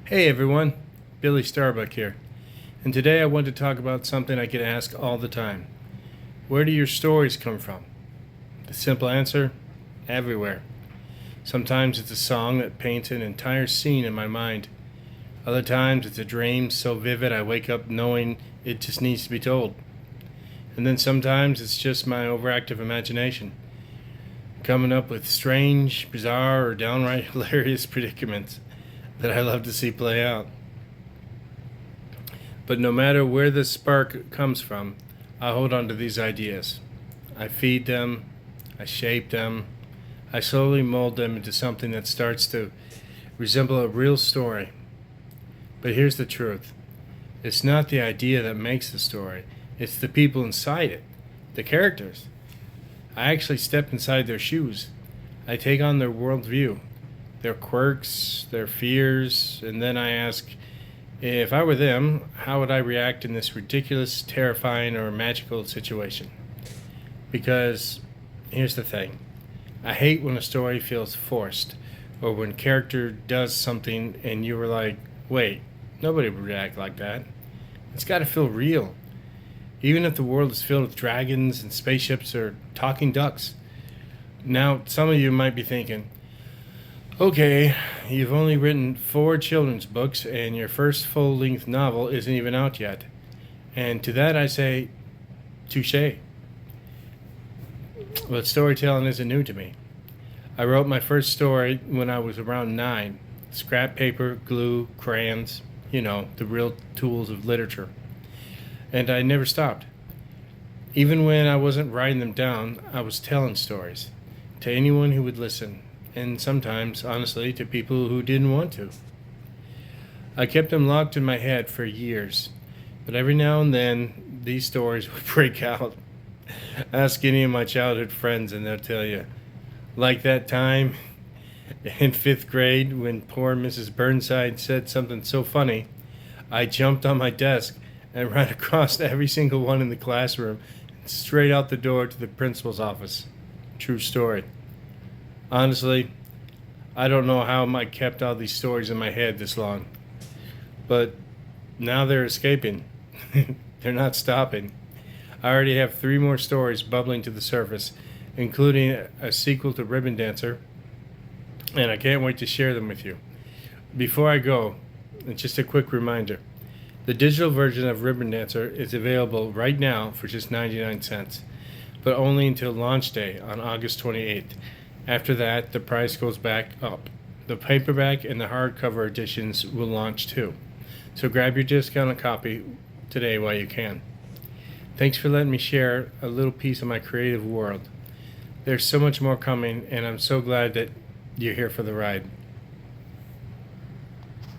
Hey everyone, Billy Starbuck here, and today I want to talk about something I get asked all the time. Where do your stories come from? The simple answer, everywhere. Sometimes it's a song that paints an entire scene in my mind. Other times it's a dream so vivid I wake up knowing it just needs to be told. And then sometimes it's just my overactive imagination, coming up with strange, bizarre, or downright hilarious predicaments that I love to see play out. But no matter where the spark comes from, I hold on to these ideas. I feed them, I shape them, I slowly mold them into something that starts to resemble a real story. But here's the truth, it's not the idea that makes the story, it's the people inside it, the characters. I actually step inside their shoes. I take on their worldview, their quirks, their fears, and then I ask, if I were them, how would I react in this ridiculous, terrifying, or magical situation? Because here's the thing, I hate when a story feels forced, or when character does something and you were like, wait, nobody would react like that. It's got to feel real. Even if the world is filled with dragons and spaceships or talking ducks. Now, some of you might be thinking, okay, you've only written 4 children's books and your first full-length novel isn't even out yet. And to that I say, touche. But storytelling isn't new to me. I wrote my first story when I was around 9. Scrap paper, glue, crayons, the real tools of literature. And I never stopped. Even when I wasn't writing them down, I was telling stories to anyone who would listen, and sometimes, honestly, to people who didn't want to. I kept them locked in my head for years, but every now and then, these stories would break out. Ask any of my childhood friends and they'll tell you. Like that time in 5th grade when poor Mrs. Burnside said something so funny, I jumped on my desk and ran across every single one in the classroom and straight out the door to the principal's office. True story. Honestly, I don't know how I kept all these stories in my head this long. But now they're escaping. They're not stopping. I already have 3 more stories bubbling to the surface, including a sequel to Ribbon Dancer, and I can't wait to share them with you. Before I go, just a quick reminder. The digital version of Ribbon Dancer is available right now for just 99 cents, but only until launch day on August 28th. After that, the price goes back up. The paperback and the hardcover editions will launch too. So grab your discounted copy today while you can. Thanks for letting me share a little piece of my creative world. There's so much more coming, and I'm so glad that you're here for the ride.